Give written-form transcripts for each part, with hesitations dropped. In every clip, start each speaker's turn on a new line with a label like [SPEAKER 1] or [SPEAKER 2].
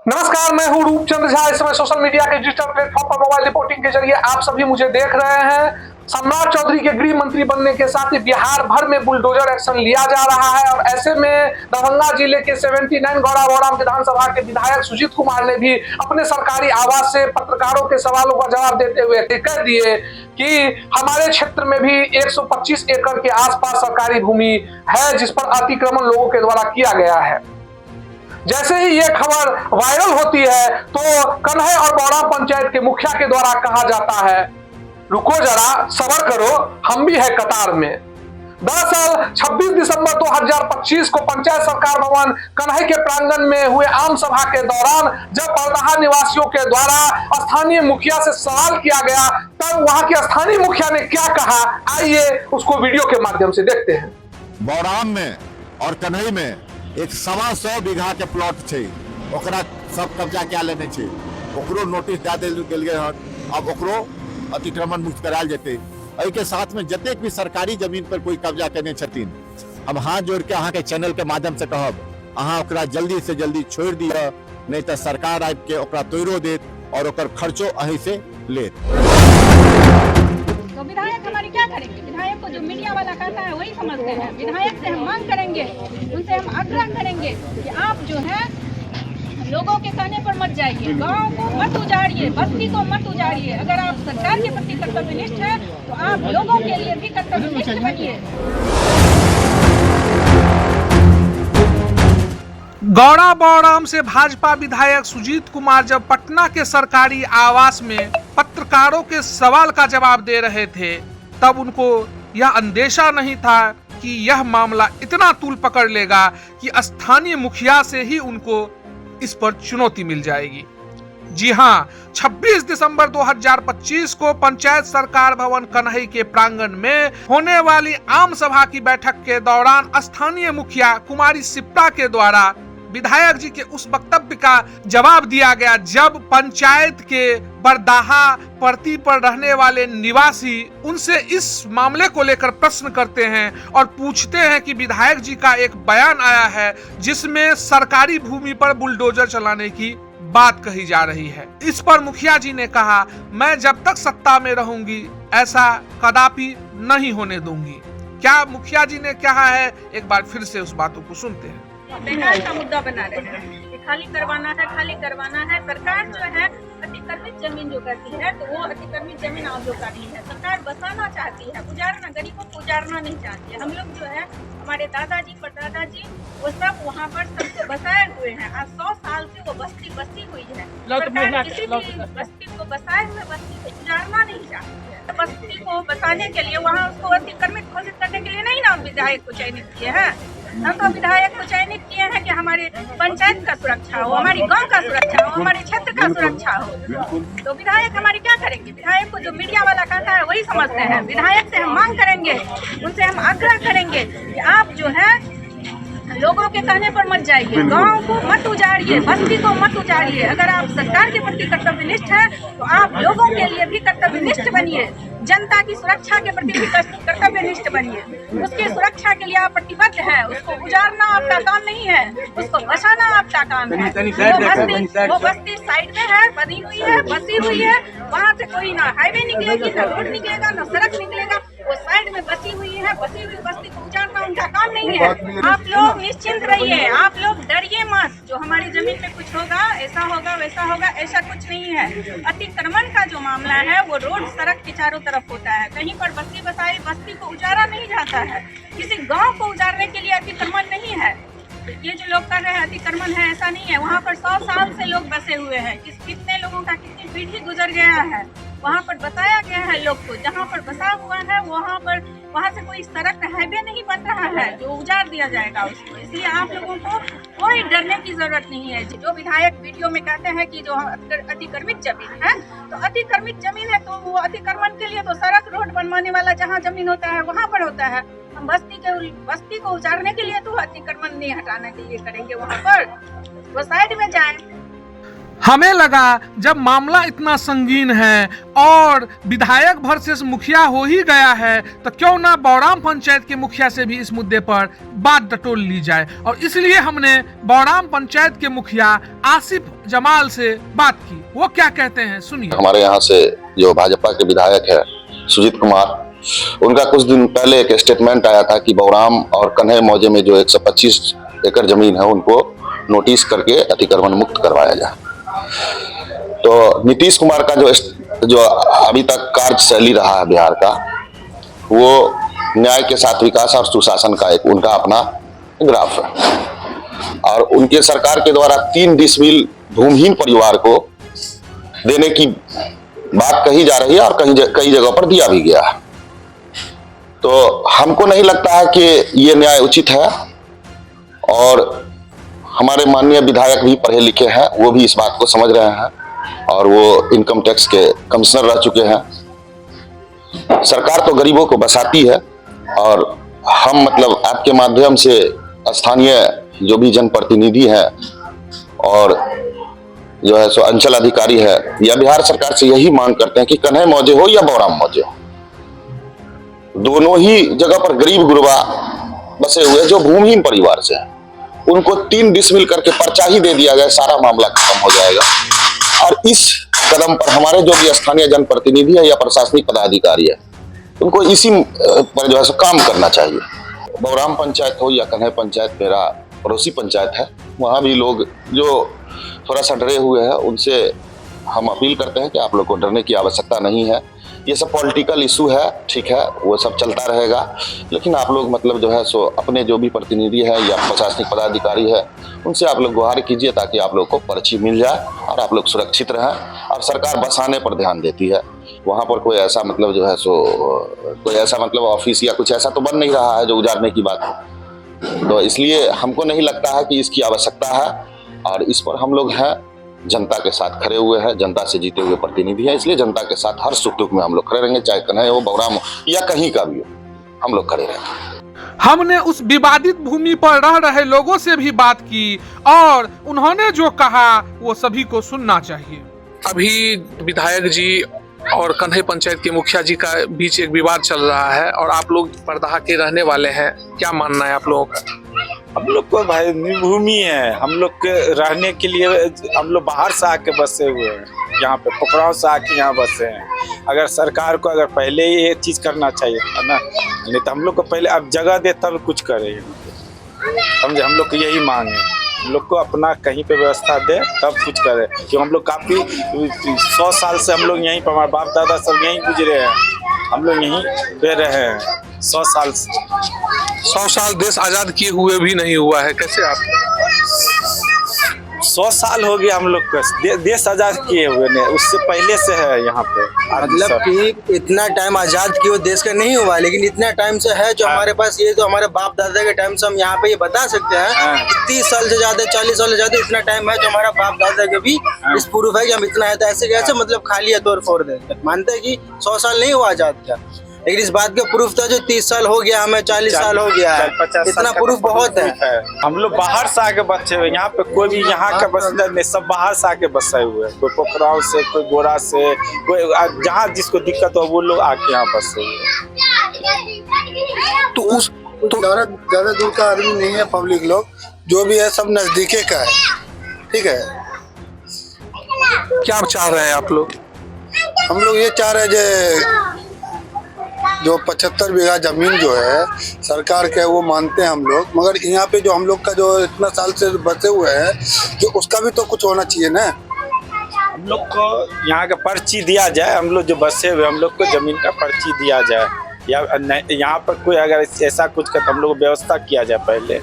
[SPEAKER 1] नमस्कार, मैं हूं रूपचंद झा। इस समय सोशल मीडिया के डिजिटल प्लेटफॉर्म पर मोबाइल रिपोर्टिंग के जरिए आप सभी मुझे देख रहे हैं। सम्राट चौधरी के गृह मंत्री बनने के साथ ही बिहार भर में बुलडोजर एक्शन लिया जा रहा है और ऐसे में दरभंगा जिले के 79 गौड़ा बौड़ाम विधानसभा के विधायक सुजीत कुमार ने भी अपने सरकारी आवास से पत्रकारों के सवालों का जवाब देते हुए कह दिए कि हमारे क्षेत्र में भी 125 एकड़ के आसपास सरकारी भूमि है जिस पर अतिक्रमण लोगों के द्वारा किया गया है। जैसे ही ये खबर वायरल होती है तो कन्हई और बौड़ाम पंचायत के मुखिया के द्वारा कहा जाता है, रुको जरा, सबर करो, हम भी है कतार में। दरअसल 26 दिसंबर 2025 को पंचायत सरकार भवन कन्हई के प्रांगण में हुए आम सभा के दौरान जब परदाहा निवासियों के द्वारा स्थानीय मुखिया से सवाल किया गया तब वहां के स्थानीय मुखिया ने क्या कहा, आइए उसको वीडियो के माध्यम से देखते हैं।
[SPEAKER 2] बौड़ाम में और कन्हई में एक 125 बीघा के प्लॉट छे, ओकरा सब कब्जा क्या लेने छे, ओकरो नोटिस दे देल गेल हन। अब ओकरो अतिक्रमण मुक्त कराल जेते। एहि के साथ में जतेक भी सरकारी जमीन पर कोई कब्जा करने छथिन, हम हाथ जोड़ के अहाँ के चैनल के माध्यम से कहब, अहाँ ओकरा जल्दी से जल्दी छोड़ दिया, नहीं तो सरकार आबि के ओकरा तोड़ो देत और ओकर खर्चो अहीं से लेत।
[SPEAKER 3] तो विधायक हमारी क्या करेंगे? विधायक को जो मीडिया वाला कहता है वही समझते हैं। विधायक से हम मांग करेंगे, उनसे हम आग्रह करेंगे कि आप जो है लोगों के कहने पर मत जाइए, गांव को मत उजाड़िए, बस्ती को मत उजाड़िए। अगर आप सरकार के प्रति कर्तव्यनिष्ठ हैं तो आप लोगों के लिए भी कर्तव्यनिष्ठ बनिए।
[SPEAKER 1] गौड़ा बौड़ाम से भाजपा विधायक सुजीत कुमार जब पटना के सरकारी आवास में पत्रकारों के सवाल का जवाब दे रहे थे तब उनको यह अंदेशा नहीं था कि यह मामला इतना तूल पकड़ लेगा कि स्थानीय मुखिया से ही उनको इस पर चुनौती मिल जाएगी। जी हां, 26 दिसंबर 2025 को पंचायत सरकार भवन कन्हई के प्रांगण में होने वाली आम सभा की बैठक के दौरान स्थानीय मुखिया कुमारी सिप्टा के द्वारा विधायक जी के उस वक्तव्य का जवाब दिया गया जब पंचायत के बरदाहा परती पर रहने वाले निवासी उनसे इस मामले को लेकर प्रश्न करते हैं और पूछते हैं कि विधायक जी का एक बयान आया है जिसमें सरकारी भूमि पर बुलडोजर चलाने की बात कही जा रही है। इस पर मुखिया जी ने कहा, मैं जब तक सत्ता में रहूंगी ऐसा कदापि नहीं होने दूंगी। क्या मुखिया जी ने कहा है, एक बार फिर से उस बातों को सुनते हैं।
[SPEAKER 3] बिहार का मुद्दा बना रहे हैं, खाली करवाना है। सरकार जो है अतिक्रमित जमीन जो करती है तो वो अतिक्रमित जमीन आप लोग का नहीं है। सरकार बसाना चाहती है, उजाड़ना, गरीबों को उजाड़ना नहीं चाहती है। हम लोग जो है हमारे दादाजी परदादाजी वो सब वहाँ पर सबको बसाए हुए हैं। आज 100 साल से वो बस्ती हुई है। सरकार किसी भी बस्ती को बसाए हुए बस्ती को उजाड़ना नहीं चाहती है। बस्ती को बसाने के लिए वहाँ उसको अतिक्रमित घोषित करने के लिए नहीं ना विधायक को चयनित किए हैं। हम तो विधायक को चयनित किए हैं कि हमारे पंचायत का सुरक्षा हो, हमारी गांव का सुरक्षा हो, हमारे क्षेत्र का सुरक्षा हो। तो विधायक हमारी क्या करेंगे? विधायक को जो मीडिया वाला कहता है वही समझते हैं। विधायक से हम मांग करेंगे, उनसे हम आग्रह करेंगे कि आप जो है लोगों के कहने पर मत जाइए, गांव को मत उजाड़िए, बस्ती को मत उजाड़िए। अगर आप सरकार के प्रति कर्तव्यनिष्ठ हैं तो आप लोगों के लिए भी कर्तव्यनिष्ठ बनिए, जनता की सुरक्षा के प्रति भी कर्तव्यनिष्ठ बनिए। उसकी सुरक्षा के लिए आप प्रतिबद्ध हैं। उसको उजाड़ना आपका काम नहीं है, उसको बचाना आपका काम है। वो बस्ती साइड में है, बनी हुई है, बसी हुई है। वहाँ से कोई ना हाईवे निकलेगी, ना रोड निकलेगा, ना सड़क निकलेगा। वो साइड में बसी हुई है, बसी हुई बस्ती को उजाड़ना उनका काम नहीं है। आप लोग निश्चिंत रहिए, आप लोग डरिए मत। जो हमारी जमीन पे कुछ होगा, ऐसा होगा, वैसा होगा, ऐसा कुछ नहीं है। अतिक्रमण का जो मामला है वो रोड सड़क के चारों तरफ होता है। कहीं पर बस्ती बसाई बस्ती को उजाड़ा नहीं जाता है। किसी गांव को उजाड़ने के लिए अतिक्रमण नहीं है। ये जो लोग कर रहे हैं अतिक्रमण है, ऐसा नहीं है। वहाँ पर 100 साल से लोग बसे हुए हैं। कितने लोगों का कितनी पीढ़ी गुजर गया है। वहाँ पर बताया गया है लोग को, जहाँ पर बसा हुआ है वहाँ से कोई सड़क हाईवे नहीं बन रहा है जो उजाड़ दिया जाएगा उसको। इसलिए आप लोगों को कोई डरने की जरूरत नहीं है। जो विधायक वीडियो में कहते हैं कि जो अतिक्रमित जमीन है तो अतिक्रमित जमीन है तो वो अतिक्रमण के लिए तो सड़क रोड बनवाने वाला जहाँ जमीन होता है वहाँ पर होता है। हम बस्ती को उजाड़ने के लिए तो अतिक्रमण नहीं हटाने के लिए करेंगे, वहाँ पर वो साइड में जाए।
[SPEAKER 1] हमें लगा जब मामला इतना संगीन है और विधायक वर्सेस मुखिया हो ही गया है तो क्यों ना बौड़ाम पंचायत के मुखिया से भी इस मुद्दे पर बात टटोल ली जाए, और इसलिए हमने बौड़ाम पंचायत के मुखिया आसिफ जमाल से बात की। वो क्या कहते हैं सुनिए।
[SPEAKER 4] हमारे यहाँ से जो भाजपा के विधायक है सुजीत कुमार, उनका कुछ दिन पहले एक स्टेटमेंट आया था कि बौड़ाम और कन्हई मौजे में जो 125 एकड़ जमीन है उनको नोटिस करके अतिक्रमण मुक्त करवाया जाए। तो नीतीश कुमार का जो अभी तक कार्यशैली रहा है बिहार का, वो न्याय के साथ विकास और सुशासन का एक उनका अपना ग्राफ है, और उनके सरकार के द्वारा 3 डिसमिल भूमिहीन परिवार को देने की बात कही जा रही है और कई जगहों पर दिया भी गया है। तो हमको नहीं लगता है कि ये न्याय उचित है, और हमारे माननीय विधायक भी पढ़े लिखे हैं, वो भी इस बात को समझ रहे हैं, और वो इनकम टैक्स के कमिश्नर रह चुके हैं। सरकार तो गरीबों को बसाती है, और हम मतलब आपके माध्यम से स्थानीय जो भी जनप्रतिनिधि हैं और जो है सो अंचल अधिकारी है, या बिहार सरकार से यही मांग करते हैं कि कन्हई मौजे हो या बौड़ाम मौजे हो, दोनों ही जगह पर गरीब गुरबा बसे हुए जो भूमिहीन परिवार से हैं, उनको 3 डिसमिल करके पर्चा ही दे दिया जाए, सारा मामला खत्म हो जाएगा। और इस कदम पर हमारे जो भी स्थानीय जनप्रतिनिधि है या प्रशासनिक पदाधिकारी है, उनको इसी पर जो है सो काम करना चाहिए। बौड़ाम पंचायत हो या कन्हई पंचायत, मेरा पड़ोसी पंचायत है, वहाँ भी लोग जो थोड़ा सा डरे हुए हैं, उनसे हम अपील करते हैं कि आप लोग को डरने की आवश्यकता नहीं है। ये सब पॉलिटिकल इशू है, ठीक है, वो सब चलता रहेगा, लेकिन आप लोग मतलब जो है सो अपने जो भी प्रतिनिधि है या प्रशासनिक पदाधिकारी है, उनसे आप लोग गुहार कीजिए ताकि आप लोग को पर्ची मिल जाए और आप लोग सुरक्षित रहें। और सरकार बसाने पर ध्यान देती है, वहाँ पर कोई ऐसा मतलब जो है सो कोई ऐसा मतलब ऑफिस या कुछ ऐसा तो बन नहीं रहा है जो उजाड़ने की बात है। तो इसलिए हमको नहीं लगता है कि इसकी आवश्यकता है, और इस पर हम लोग हैं, जनता के साथ खड़े हुए हैं, जनता से जीते हुए प्रतिनिधि हैं, इसलिए जनता के साथ हर सुख दुख में हम लोग खड़े रहेंगे, चाहे कन्हई हो, बौड़ाम हो या कहीं का भी हो, हम लोग खड़े रहेंगे।
[SPEAKER 1] हमने उस विवादित भूमि पर रह रहे लोगों से भी बात की, और उन्होंने जो कहा वो सभी को सुनना चाहिए। अभी विधायक जी और कन्हई पंचायत के मुखिया जी का बीच एक विवाद चल रहा है, और आप लोग परदहा के रहने वाले हैं, क्या मानना है आप लोगों का?
[SPEAKER 5] हम लोग को भाई भूमि है, हम लोग के रहने के लिए हम लोग बाहर से आके बसे हुए हैं, यहाँ पे पोखराव से आके यहाँ बसे हैं। अगर सरकार को अगर पहले ही ये चीज करना चाहिए था ना, नहीं तो हम लोग को पहले अब जगह दे तब कुछ करे, समझे। हम लोग को यही मांग है, हम लोग को अपना कहीं पे व्यवस्था दे तब कुछ करे, क्योंकि हम लोग काफी 100 साल से हम लोग यहीं पर, हमारे बाप दादा सब यहीं गुजरे हैं, हम लोग यहीं पे रहे हैं 100 साल से।
[SPEAKER 1] 100 साल देश आजाद किए हुए भी नहीं हुआ है, कैसे आप?
[SPEAKER 5] 100 साल हो गया हम लोग को देश आजाद किए हुए ने, उससे पहले से है यहाँ पे।
[SPEAKER 6] मतलब कि इतना टाइम आजाद किए देश का नहीं हुआ, लेकिन इतना टाइम से है जो हमारे पास, ये तो हमारे बाप दादा के टाइम से हम यहाँ पे ये बता सकते हैं कि 30 साल से ज्यादा, 40 साल से ज्यादा इतना टाइम है जो हमारा बाप दादा के भी इस प्रूफ है कि हम इतना है, तो ऐसे कैसे मतलब खाली है तोड़ फोड़ दे, मानते हैं कि 100 साल नहीं हुआ आजाद का, लेकिन इस बात का प्रूफ था जो 30 साल हो गया, हमें 40 साल हो गया है, इतना प्रूफ बहुत है।
[SPEAKER 5] हम लोग बाहर से आके बचे हुए, यहाँ पे कोई भी यहाँ का बसने नहीं, सब बाहर से आके बसे हुए हैं, कोई पोखराव से, कोई गोरा से, कोई जहाँ जिसको दिक्कत हो वो लोग आके यहाँ बसे हुए।
[SPEAKER 6] तो उस ज्यादा दूर का आदमी नहीं है, पब्लिक लोग जो भी है सब नजदीके का है, ठीक है।
[SPEAKER 1] क्या चाह रहे हैं आप लोग?
[SPEAKER 6] हम लोग ये चाह रहे हैं जो 75 बीघा जमीन जो है सरकार के, वो मानते हैं हम लोग, मगर यहाँ पे जो हम लोग का जो इतना साल से बचे हुए हैं, कि उसका भी तो कुछ होना चाहिए ना।
[SPEAKER 5] हम लोग को यहाँ का पर्ची दिया जाए, हम लोग जो बसे हुए हम लोग को जमीन का पर्ची दिया जाए, या यहाँ पर कोई अगर ऐसा कुछ का तो हम लोग व्यवस्था किया जाए पहले।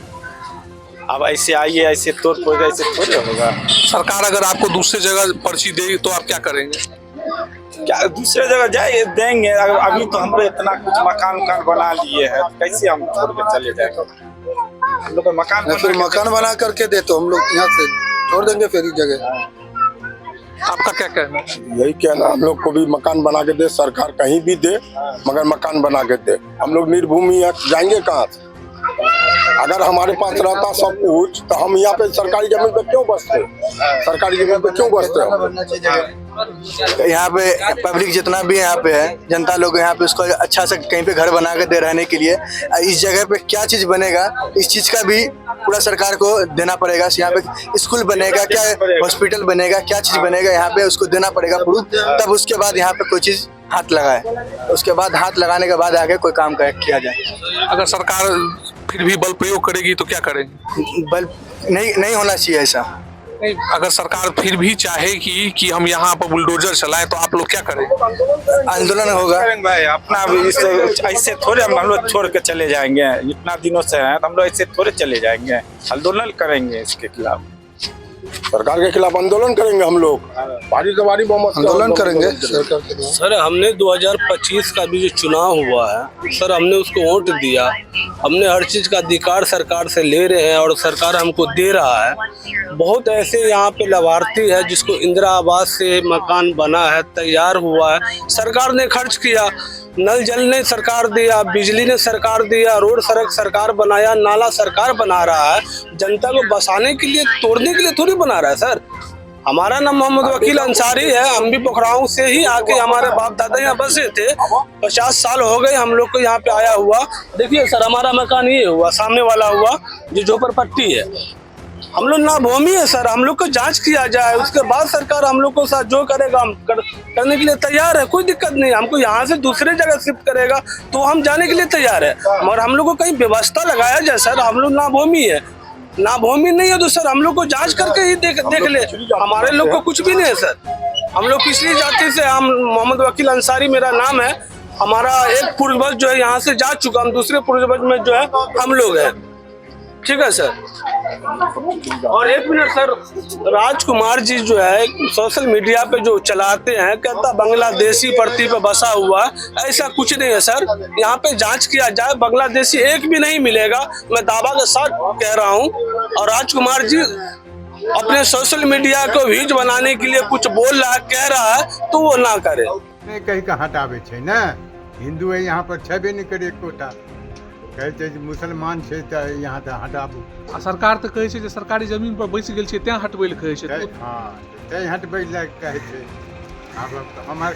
[SPEAKER 5] अब ऐसे आइए ऐसे तोड़ फोड़ ऐसे थोड़ी होगा।
[SPEAKER 1] सरकार अगर आपको दूसरी जगह पर्ची देगी तो आप क्या करेंगे?
[SPEAKER 5] क्या दूसरे जगह जाए देंगे? अभी तो हम लोग इतना कुछ मकान बना लिए हैं, कैसे हम छोड़ के चले जाएंगे? हम लोग मकान
[SPEAKER 6] फिर मकान बना करके दे तो हम लोग यहाँ से छोड़ देंगे फिर इस जगह।
[SPEAKER 1] आपका क्या कहना है?
[SPEAKER 7] यही कहना, हम लोग को भी मकान बना के दे, सरकार कहीं भी दे, मगर मकान बना के दे। हम लोग निर्भूमि जाएंगे कहाँ से? अगर हमारे पास रहता सब कुछ तो हम यहाँ पे सरकारी जमीन पे क्यों बसते, सरकारी जमीन पे क्यों बसते हम?
[SPEAKER 6] यहाँ पे पब्लिक जितना भी यहाँ पे है, जनता लोग यहाँ पे उसको अच्छा से कहीं पे घर बना के दे रहने के लिए। इस जगह पे क्या चीज बनेगा, इस चीज का भी पूरा सरकार को देना पड़ेगा। यहाँ पे स्कूल बनेगा क्या, हॉस्पिटल बनेगा, क्या चीज बनेगा, यहाँ पे उसको देना पड़ेगा प्रूफ, तब उसके बाद यहाँ पे कोई चीज हाथ लगाए, उसके बाद हाथ लगाने के बाद आगे कोई काम किया जाए।
[SPEAKER 1] अगर सरकार फिर भी बल प्रयोग करेगी तो क्या करेंगे?
[SPEAKER 6] बल नहीं होना चाहिए ऐसा।
[SPEAKER 1] नहीं, अगर सरकार फिर भी चाहेगी कि हम यहाँ पर बुलडोजर चलाएं तो आप लोग क्या करेंगे?
[SPEAKER 6] आंदोलन होगा
[SPEAKER 5] भाई। अपना ऐसे थोड़े हम लोग छोड़ के चले जाएंगे, इतना दिनों से हैं तो हम लोग ऐसे थोड़े चले जाएंगे। आंदोलन करेंगे इसके खिलाफ,
[SPEAKER 7] सरकार के खिलाफ आंदोलन करेंगे हम लोग, भारी से भारी बहुमत से
[SPEAKER 6] आंदोलन करेंगे।
[SPEAKER 8] सर हमने 2025 का भी जो चुनाव हुआ है सर, हमने उसको वोट दिया, हमने हर चीज का अधिकार सरकार से ले रहे हैं और सरकार हमको दे रहा है। बहुत ऐसे यहाँ पे लाभार्थी है जिसको इंदिरा आवास से मकान बना है, तैयार हुआ है, सरकार ने खर्च किया। नल जल ने सरकार दिया, बिजली ने सरकार दिया, रोड सड़क सरकार बनाया, नाला सरकार बना रहा है। जनता को बसाने के लिए, तोड़ने के लिए थोड़ी बना रहा है सर। हमारा नाम मोहम्मद वकील अंसारी है, हम भी पोखराऊ से ही आके हमारे बाप दादा यहाँ बसे थे। 50 साल हो गए हम लोग को यहाँ पे आया हुआ। देखिए सर, हमारा मकान ये हुआ, सामने वाला हुआ जो झोपड़पट्टी है। हम लोग ना भूमि है सर, हम लोग को जांच किया जाए, उसके बाद सरकार हम लोग को साथ जो करेगा हम करने के लिए तैयार है, कोई दिक्कत नहीं। हमको यहाँ से दूसरे जगह शिफ्ट करेगा तो हम जाने के लिए तैयार है, मगर हम लोग को कहीं व्यवस्था लगाया जाए सर। हम लोग ना भूमि है, ना भूमि नहीं है तो सर हम लोग को जांच करके ही देख ले। हमारे लोग को कुछ भी नहीं है सर। हम लोग पिछली जाति से, हम मोहम्मद वकील अंसारी मेरा नाम है। हमारा एक पूर्वज जो है यहाँ से जा चुका, हम दूसरे पूर्वज में जो है हम लोग हैं। ठीक है सर। और एक मिनट सर, राजकुमार जी जो है सोशल मीडिया पे जो चलाते हैं, कहता बांग्लादेशी पड़ती पे बसा हुआ, ऐसा कुछ नहीं है सर। यहाँ पे जांच किया जाए, बांग्लादेशी एक भी नहीं मिलेगा, मैं दावा के साथ कह रहा हूँ। और राजकुमार जी अपने सोशल मीडिया को व्यूज बनाने के लिए कुछ बोल रहा है, कह रहा है, तो वो ना करे।
[SPEAKER 9] नहीं कहीं का हटावे छे ना, हिंदू है यहाँ पर छेबे नहीं करे कोटा, कहते मुसलमान छे त यहाँ से हटाबू।
[SPEAKER 1] सरकार तो कहे छे जे सरकारी जमीन पर बैस गेल छे, त्यां हटबै ले कहे छे।
[SPEAKER 9] हाँ तै हटबै ले कहे छे, आब हमार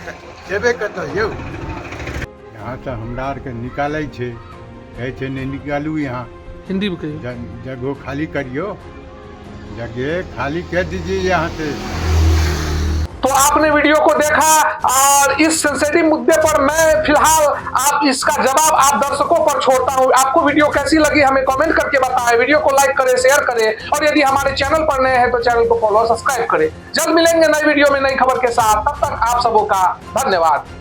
[SPEAKER 9] छेबे कतौ यौ, यहाँ से हमरा आर के निकालै छे, कहे छे नहीं निकालू, यहाँ
[SPEAKER 1] हिंदी में कहिए
[SPEAKER 9] जगह खाली करियो, जगह खाली कर दीजिए यहाँ से।
[SPEAKER 1] तो आपने वीडियो को देखा और इस सेंसिटिव मुद्दे पर मैं फिलहाल आप इसका जवाब आप दर्शकों पर छोड़ता हूं। आपको वीडियो कैसी लगी हमें कमेंट करके बताएं, वीडियो को लाइक करें, शेयर करें, और यदि हमारे चैनल पर नए हैं तो चैनल को फॉलो सब्सक्राइब करें। जल्द मिलेंगे नई वीडियो में नई खबर के साथ, तब तक आप सबों का धन्यवाद।